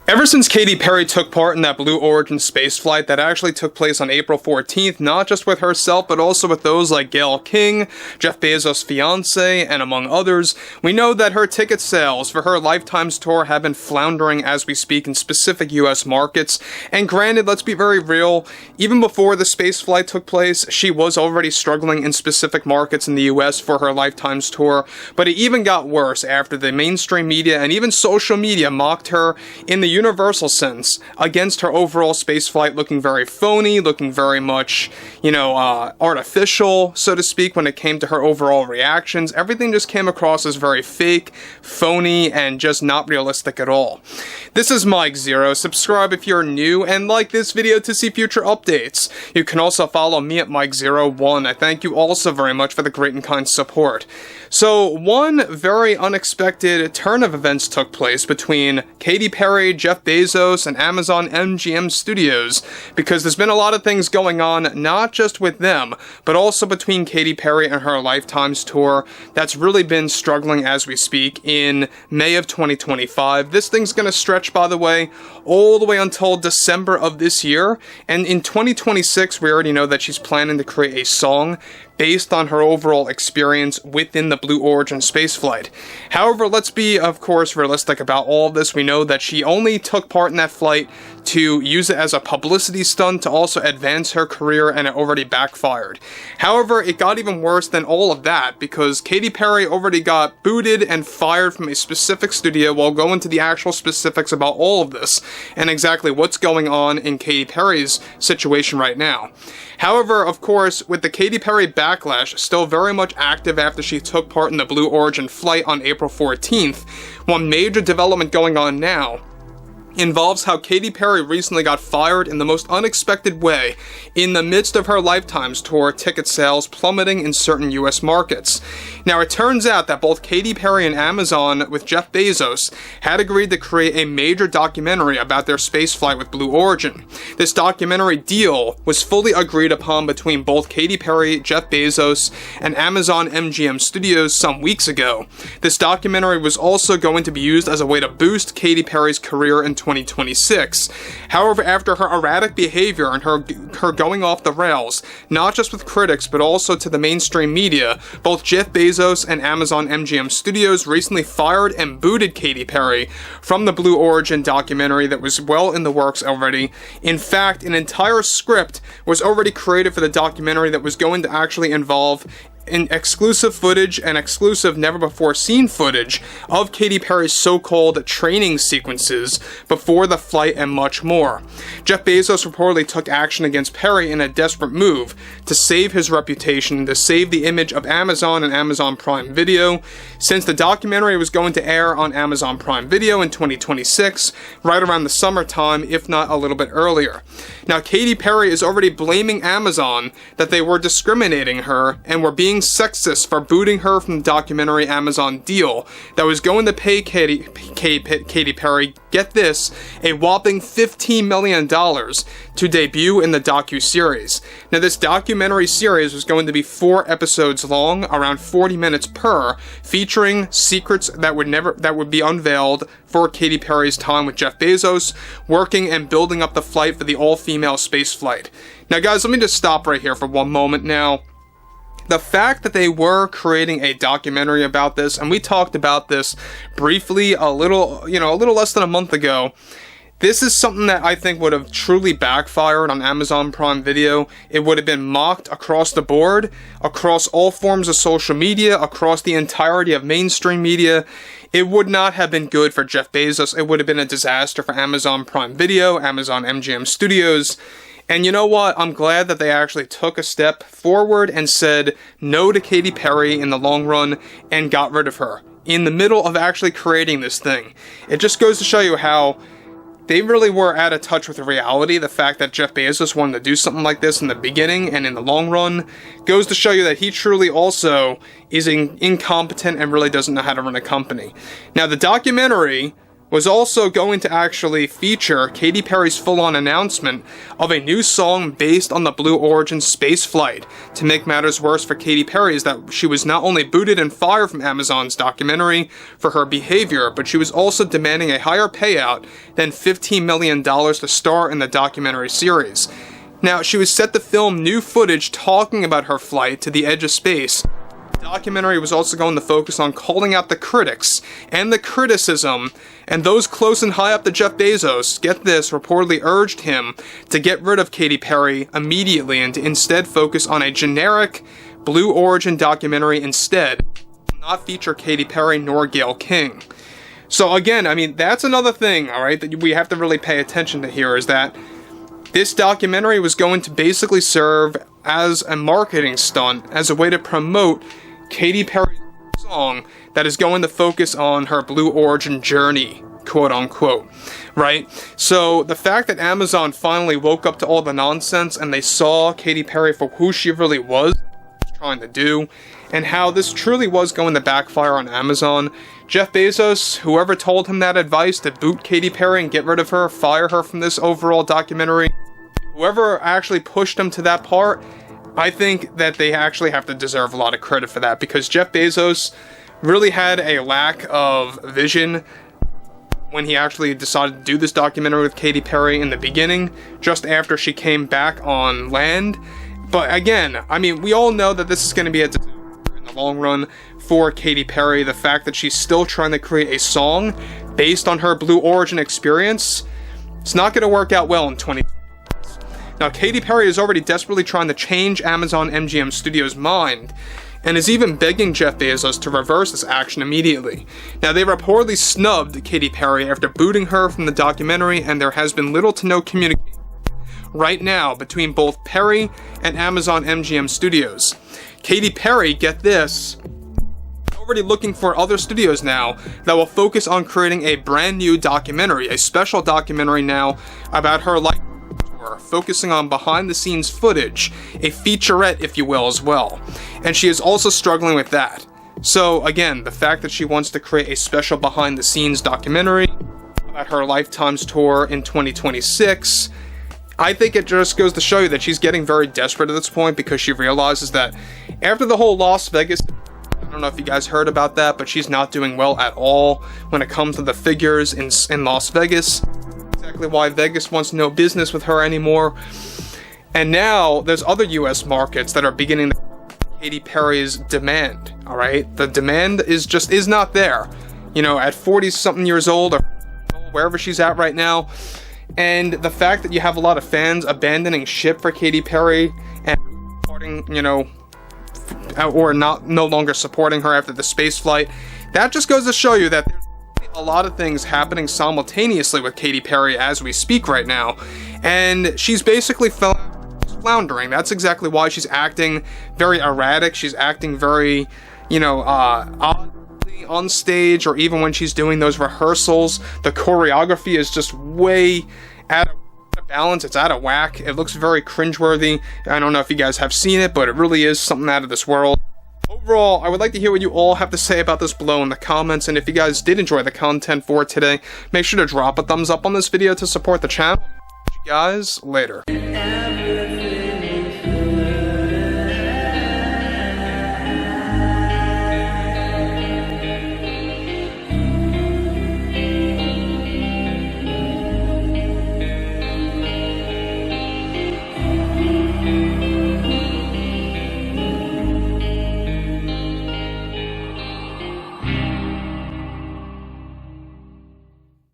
Ever since Katy Perry took part in that Blue Origin space flight that actually took place on April 14th, not just with herself, but also with those like Gayle, Jeff Bezos' fiance, and among others, we know that her ticket sales for her Lifetime's tour have been floundering as we speak in specific US markets. And granted, let's be very real, even before the space flight took place, she was already struggling in specific markets in the US for her Lifetime's tour, but it even got worse after the mainstream media and even social media mocked her in the universal sense against her overall spaceflight, looking very phony, looking very much, artificial, so to speak, when it came to her overall reactions. Everything just came across as very fake, phony, and just not realistic at all. This is Mike Zero. Subscribe if you're new, and like this video to see future updates. You can also follow me at Mike01. I thank you also very much for the great and kind support. So, one very unexpected turn of events took place between Katy Perry, Jeff Bezos, and Amazon MGM Studios, because there's been a lot of things going on, not just with them, but also between Katy Perry and her Lifetime's tour that's really been struggling as we speak in May of 2025. This thing's gonna stretch, by the way, all the way until December of this year, and in 2026, we already know that she's planning to create a song based on her overall experience within the Blue Origin spaceflight. However, let's be, of course, realistic about all of this. We know that she only took part in that flight to use it as a publicity stunt to also advance her career, and it already backfired. However, it got even worse than all of that, because Katy Perry already got booted and fired from a specific studio. We'll go into the actual specifics about all of this, and exactly what's going on in Katy Perry's situation right now. However, of course, with the Katy Perry Backlash still very much active after she took part in the Blue Origin flight on April 14th, one major development going on now involves how Katy Perry recently got fired in the most unexpected way in the midst of her Lifetime's tour, ticket sales plummeting in certain US markets. Now, it turns out that both Katy Perry and Amazon, with Jeff Bezos, had agreed to create a major documentary about their spaceflight with Blue Origin. This documentary deal was fully agreed upon between both Katy Perry, Jeff Bezos, and Amazon MGM Studios some weeks ago. This documentary was also going to be used as a way to boost Katy Perry's career in 2026. However, after her erratic behavior and her going off the rails, not just with critics but also to the mainstream media, both Jeff Bezos and Amazon MGM Studios recently fired and booted Katy Perry from the Blue Origin documentary that was well in the works already. In fact, an entire script was already created for the documentary that was going to actually involve in exclusive footage and exclusive never-before-seen footage of Katy Perry's so-called training sequences before the flight and much more. Jeff Bezos reportedly took action against Perry in a desperate move to save his reputation, to save the image of Amazon and Amazon Prime Video, since the documentary was going to air on Amazon Prime Video in 2026, right around the summertime, if not a little bit earlier. Now, Katy Perry is already blaming Amazon that they were discriminating her and were being sexist for booting her from the documentary Amazon deal that was going to pay Katy Perry, get this, a whopping $15 million to debut in the docu-series. Now, this documentary series was going to be 4 episodes long, around 40 minutes per, featuring secrets that would be unveiled for Katy Perry's time with Jeff Bezos, working and building up the flight for the all-female space flight. Now, guys, let me just stop right here for one moment now. The fact that they were creating a documentary about this, and we talked about this briefly a little less than a month ago, this is something that I think would have truly backfired on Amazon Prime Video. It would have been mocked across the board, across all forms of social media, across the entirety of mainstream media. It would not have been good for Jeff Bezos. It would have been a disaster for Amazon Prime Video, Amazon MGM Studios. And you know what? I'm glad that they actually took a step forward and said no to Katy Perry in the long run and got rid of her in the middle of actually creating this thing. It just goes to show you how they really were out of touch with reality. The fact that Jeff Bezos wanted to do something like this in the beginning and in the long run goes to show you that he truly also is incompetent and really doesn't know how to run a company. Now, the documentary was also going to actually feature Katy Perry's full-on announcement of a new song based on the Blue Origin space flight. To make matters worse for Katy Perry is that she was not only booted and fired from Amazon's documentary for her behavior, but she was also demanding a higher payout than $15 million to star in the documentary series. Now, she was set to film new footage talking about her flight to the edge of space. The documentary was also going to focus on calling out the critics and the criticism, and those close and high up to Jeff Bezos, get this, reportedly urged him to get rid of Katy Perry immediately and to instead focus on a generic Blue Origin documentary instead, not feature Katy Perry nor Gayle King. So again, I mean, that's another thing, alright, that we have to really pay attention to here, is that this documentary was going to basically serve as a marketing stunt, as a way to promote Katy Perry's song that is going to focus on her Blue Origin journey, quote unquote, right? So the fact that Amazon finally woke up to all the nonsense and they saw Katy Perry for who she really was trying to do, and how this truly was going to backfire on Amazon. Jeff Bezos, whoever told him that advice to boot Katy Perry and get rid of her, fire her from this overall documentary, whoever actually pushed him to that part, I think that they actually have to deserve a lot of credit for that, because Jeff Bezos really had a lack of vision when he actually decided to do this documentary with Katy Perry in the beginning, just after she came back on land. But again, I mean, we all know that this is going to be a disaster in the long run for Katy Perry. The fact that she's still trying to create a song based on her Blue Origin experience, it's not going to work out well in 2020. Now, Katy Perry is already desperately trying to change Amazon MGM Studios' mind, and is even begging Jeff Bezos to reverse this action immediately. Now, they reportedly snubbed Katy Perry after booting her from the documentary, and there has been little to no communication right now between both Perry and Amazon MGM Studios. Katy Perry, get this, already looking for other studios now that will focus on creating a brand new documentary, a special documentary now about her life, focusing on behind-the-scenes footage, a featurette, if you will, as well. And she is also struggling with that. So, again, the fact that she wants to create a special behind-the-scenes documentary about her Lifetime's tour in 2026, I think it just goes to show you that she's getting very desperate at this point, because she realizes that after the whole Las Vegas, I don't know if you guys heard about that, but she's not doing well at all when it comes to the figures in Las Vegas. Exactly why Vegas wants no business with her anymore. And now there's other US markets that are beginning to Katy Perry's demand, alright? The demand is not there. You know, at 40 something years old, or wherever she's at right now. And the fact that you have a lot of fans abandoning ship for Katy Perry and supporting, you know, or no longer supporting her after the space flight, that just goes to show you that there's a lot of things happening simultaneously with Katy Perry as we speak right now, and she's basically floundering. That's exactly why she's acting very erratic. She's acting very, you know, oddly on stage, or even when she's doing those rehearsals, the choreography is just way out of balance. It's out of whack. It looks very cringeworthy. I don't know if you guys have seen it, but it really is something out of this world. Overall, I would like to hear what you all have to say about this below in the comments, and if you guys did enjoy the content for today, make sure to drop a thumbs up on this video to support the channel. See you guys later.